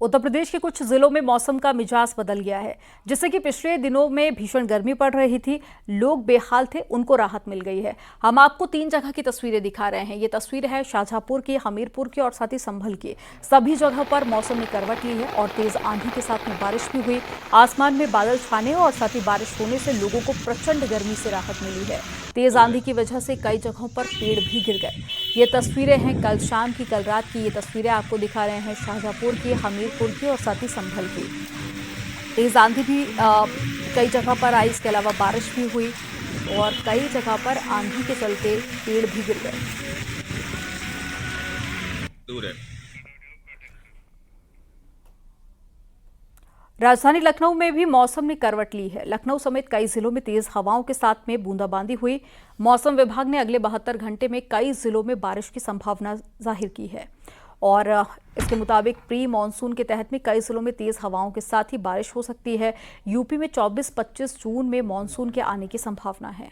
उत्तर प्रदेश के कुछ जिलों में मौसम का मिजाज बदल गया है। जिससे कि पिछले दिनों में भीषण गर्मी पड़ रही थी, लोग बेहाल थे, उनको राहत मिल गई है। हम आपको 3 जगह की तस्वीरें दिखा रहे हैं। ये तस्वीर है शाहजहांपुर की, हमीरपुर की और साथ ही संभल की। सभी जगह पर मौसम ने करवट ली है और तेज आंधी के साथ में बारिश भी हुई। आसमान में बादल छाने और साथ ही बारिश होने से लोगों को प्रचंड गर्मी से राहत मिली है। तेज आंधी की वजह से कई जगहों पर पेड़ भी गिर गए। ये तस्वीरें हैं कल शाम की, कल रात की। ये तस्वीरें आपको दिखा रहे हैं शाहजहांपुर की, हमीरपुर की और साथ ही संभल की। तेज आंधी भी कई जगह पर आई, इसके अलावा बारिश भी हुई और कई जगह पर आंधी के चलते पेड़ भी गिर गए। दूर है। राजधानी लखनऊ में भी मौसम ने करवट ली है। लखनऊ समेत कई जिलों में तेज हवाओं के साथ में बूंदाबांदी हुई। मौसम विभाग ने अगले 72 घंटे में कई जिलों में बारिश की संभावना जाहिर की है और इसके मुताबिक प्री मानसून के तहत में कई जिलों में तेज हवाओं के साथ ही बारिश हो सकती है। यूपी में 24-25 जून में मानसून के आने की संभावना है।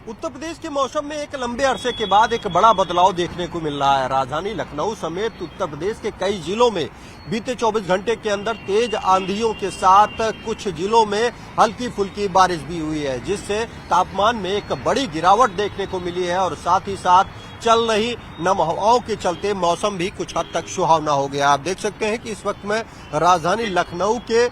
उत्तर प्रदेश के मौसम में एक लंबे अरसे के बाद एक बड़ा बदलाव देखने को मिल रहा है। राजधानी लखनऊ समेत उत्तर प्रदेश के कई जिलों में बीते 24 घंटे के अंदर तेज आंधियों के साथ कुछ जिलों में हल्की फुल्की बारिश भी हुई है, जिससे तापमान में एक बड़ी गिरावट देखने को मिली है और साथ ही साथ चल रही नम हवाओं के चलते मौसम भी कुछ हद तक सुहावना हो गया। आप देख सकते हैं कि इस वक्त मैं राजधानी लखनऊ के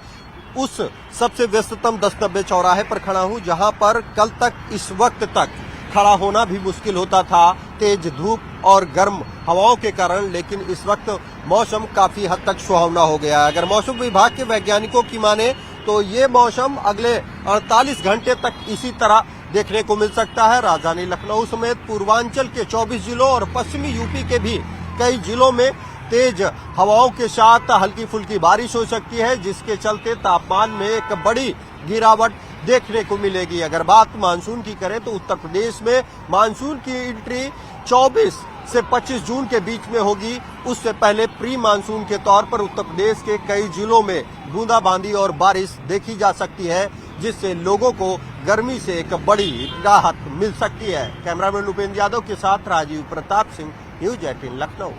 उस सबसे व्यस्ततम 10 चौराहे पर खड़ा हूं, जहां पर कल तक इस वक्त तक खड़ा होना भी मुश्किल होता था तेज धूप और गर्म हवाओं के कारण, लेकिन इस वक्त मौसम काफी हद तक सुहावना हो गया है। अगर मौसम विभाग के वैज्ञानिकों की माने तो ये मौसम अगले 48 घंटे तक इसी तरह देखने को मिल सकता है। राजधानी लखनऊ समेत पूर्वांचल के 24 जिलों और पश्चिमी यूपी के भी कई जिलों में तेज हवाओं के साथ हल्की फुल्की बारिश हो सकती है, जिसके चलते तापमान में एक बड़ी गिरावट देखने को मिलेगी। अगर बात मानसून की करें तो उत्तर प्रदेश में मानसून की एंट्री 24 से 25 जून के बीच में होगी। उससे पहले प्री मानसून के तौर पर उत्तर प्रदेश के कई जिलों में बूंदाबांदी और बारिश देखी जा सकती है, जिससे लोगों को गर्मी से एक बड़ी राहत मिल सकती है। कैमरामैन उपेंद्र यादव के साथ राजीव प्रताप सिंह, न्यूज 18 लखनऊ।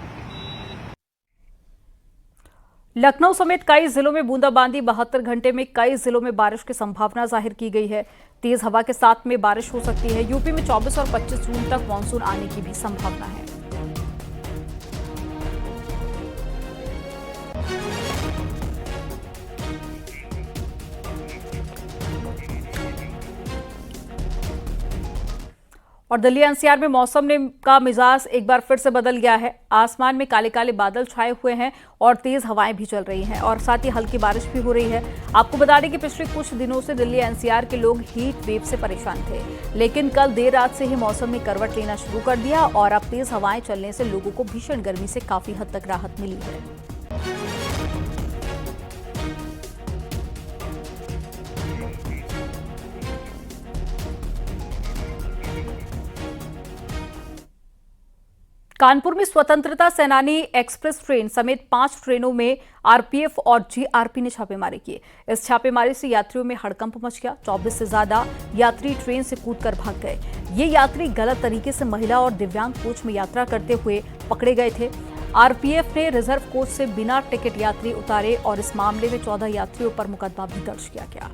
लखनऊ समेत कई जिलों में बूंदाबांदी, 72 घंटे में कई जिलों में बारिश की संभावना जाहिर की गई है। तेज हवा के साथ में बारिश हो सकती है। यूपी में 24 और 25 जून तक मानसून आने की भी संभावना है। और दिल्ली एनसीआर में मौसम का मिजाज एक बार फिर से बदल गया है। आसमान में काले काले बादल छाए हुए हैं और तेज हवाएं भी चल रही हैं और साथ ही हल्की बारिश भी हो रही है। आपको बता दें कि पिछले कुछ दिनों से दिल्ली एनसीआर के लोग हीट वेव से परेशान थे, लेकिन कल देर रात से ही मौसम ने करवट लेना शुरू कर दिया और अब तेज हवाएं चलने से लोगों को भीषण गर्मी से काफी हद तक राहत मिली है। कानपुर में स्वतंत्रता सेनानी एक्सप्रेस ट्रेन समेत 5 ट्रेनों में आरपीएफ और जीआरपी ने छापेमारी की। इस छापेमारी से यात्रियों में हड़कंप मच गया। 24 से ज्यादा यात्री ट्रेन से कूदकर भाग गए। ये यात्री गलत तरीके से महिला और दिव्यांग कोच में यात्रा करते हुए पकड़े गए थे। आरपीएफ ने रिजर्व कोच से बिना टिकट यात्री उतारे और इस मामले में 14 यात्रियों पर मुकदमा भी दर्ज किया गया।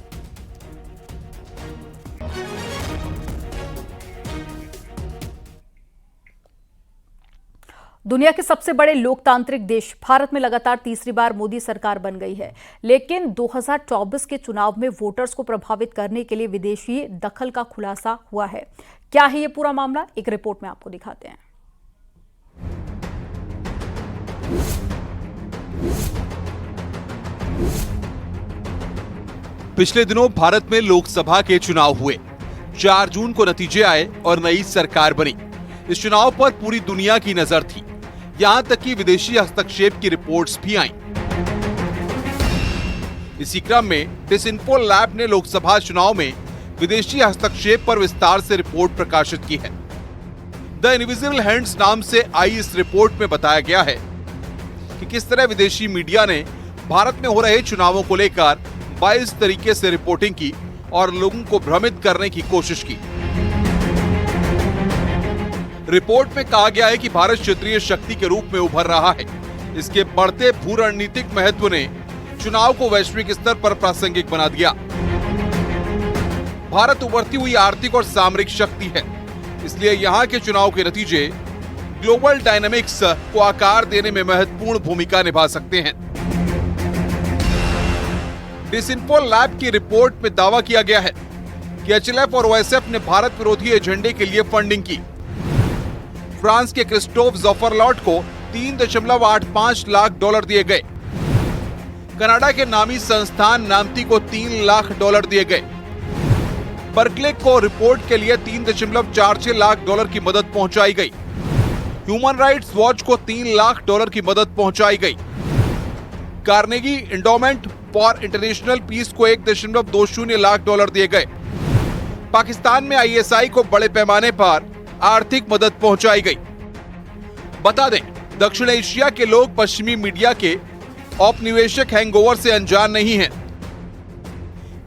दुनिया के सबसे बड़े लोकतांत्रिक देश भारत में लगातार तीसरी बार मोदी सरकार बन गई है, लेकिन 2024 के चुनाव में वोटर्स को प्रभावित करने के लिए विदेशी दखल का खुलासा हुआ है। क्या है ये पूरा मामला, एक रिपोर्ट में आपको दिखाते हैं। पिछले दिनों भारत में लोकसभा के चुनाव हुए। 4 जून को नतीजे आए और नई सरकार बनी। इस चुनाव पर पूरी दुनिया की नजर थी, यहां तक कि विदेशी हस्तक्षेप की रिपोर्ट्स भी आईं। इसी क्रम में डिसइंफो लैब ने लोकसभा चुनाव में विदेशी हस्तक्षेप पर विस्तार से रिपोर्ट प्रकाशित की है। द इनविजिबल हैंड्स नाम से आई इस रिपोर्ट में बताया गया है कि किस तरह विदेशी मीडिया ने भारत में हो रहे चुनावों को लेकर 22 तरीके से रिपोर्टिंग की और लोगों को भ्रमित करने की कोशिश की। रिपोर्ट में कहा गया है कि भारत क्षेत्रीय शक्ति के रूप में उभर रहा है। इसके बढ़ते भू रणनीतिक महत्व ने चुनाव को वैश्विक स्तर पर प्रासंगिक बना दिया। भारत उभरती हुई आर्थिक और सामरिक शक्ति है, इसलिए यहाँ के चुनाव के नतीजे ग्लोबल डायनामिक्स को आकार देने में महत्वपूर्ण भूमिका निभा सकते हैं। डिसइंफो लैब की रिपोर्ट में दावा किया गया है कि एचएलएफ और ओएसएफ ने भारत विरोधी एजेंडे के लिए फंडिंग की। फ्रांस के क्रिस्टोफ ज़ॉफरलॉट को 3.85 लाख डॉलर दिए गए। कनाडा के नामी संस्थान नामती को 3 लाख डॉलर दिए गए। बर्कले को रिपोर्ट के लिए 3.46 लाख डॉलर की मदद पहुंचाई गई। ह्यूमन राइट्स वॉच को 3 लाख डॉलर की मदद पहुंचाई गई। Carnegie Endowment for International Peace को 1.20 लाख डॉलर दिए गए। पाकिस्तान में आईएसआई को बड़े पैमाने पर आर्थिक मदद पहुंचाई गई। बता दें, दक्षिण एशिया के लोग पश्चिमी मीडिया के औपनिवेशिक हैंगओवर से अनजान नहीं हैं।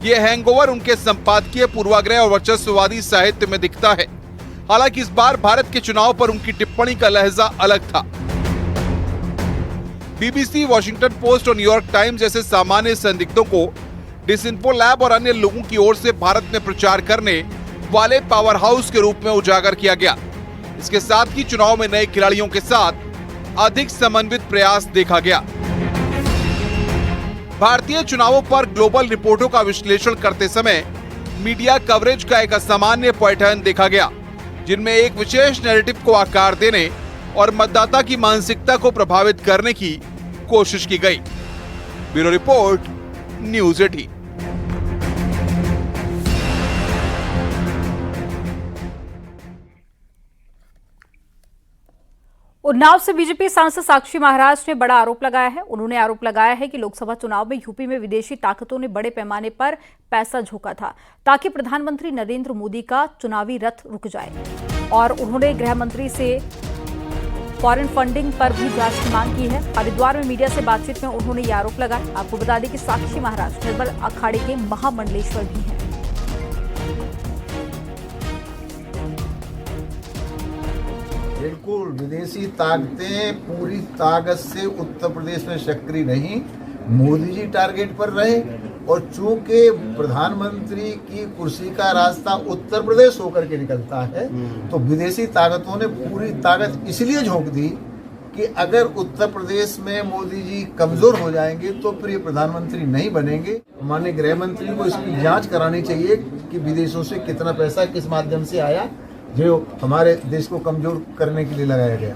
ये हैंगओवर उनके संपादकीय पूर्वाग्रह और वर्चस्ववादी साहित्य में दिखता है। हालांकि इस बार भारत के चुनाव पर उनकी टिप्पणी का लहजा अलग था। बीबीसी, वॉशिंगटन पोस्ट और न्यूयॉर्क टाइम्स जैसे सामान्य संदिग्धों को डिसइंफो लैब और अन्य लोगों की ओर से भारत में प्रचार करने वाले पावर हाउस के रूप में उजागर किया गया। इसके साथ ही चुनाव में नए खिलाड़ियों के साथ अधिक समन्वित प्रयास देखा गया। भारतीय चुनावों पर ग्लोबल रिपोर्टों का विश्लेषण करते समय मीडिया कवरेज का एक असामान्य पैटर्न देखा गया, जिनमें एक विशेष नैरेटिव को आकार देने और मतदाता की मानसिकता को प्रभावित करने की कोशिश की गई। Bureau report, news 18। उन्नाव से बीजेपी सांसद साक्षी महाराज ने बड़ा आरोप लगाया है। उन्होंने आरोप लगाया है कि लोकसभा चुनाव में यूपी में विदेशी ताकतों ने बड़े पैमाने पर पैसा झोंका था ताकि प्रधानमंत्री नरेंद्र मोदी का चुनावी रथ रुक जाए। और उन्होंने गृह मंत्री से फॉरेन फंडिंग पर भी जांच की मांग की है। हरिद्वार में मीडिया से बातचीत में उन्होंने ये आरोप लगाया। आपको बता दें कि साक्षी महाराज निर्बल अखाड़े के महामंडलेश्वर भी हैं। बिल्कुल, विदेशी ताकतें पूरी ताकत से उत्तर प्रदेश में सक्रिय नहीं, मोदी जी टारगेट पर रहे। और चूंकि प्रधानमंत्री की कुर्सी का रास्ता उत्तर प्रदेश होकर के निकलता है, तो विदेशी ताकतों ने पूरी ताकत इसलिए झोंक दी कि अगर उत्तर प्रदेश में मोदी जी कमजोर हो जाएंगे तो फिर ये प्रधानमंत्री नहीं बनेंगे। माननीय गृह मंत्री को इसकी जांच करानी चाहिए कि विदेशों से कितना पैसा किस माध्यम से आया जो हमारे देश को कमजोर करने के लिए लगाया गया।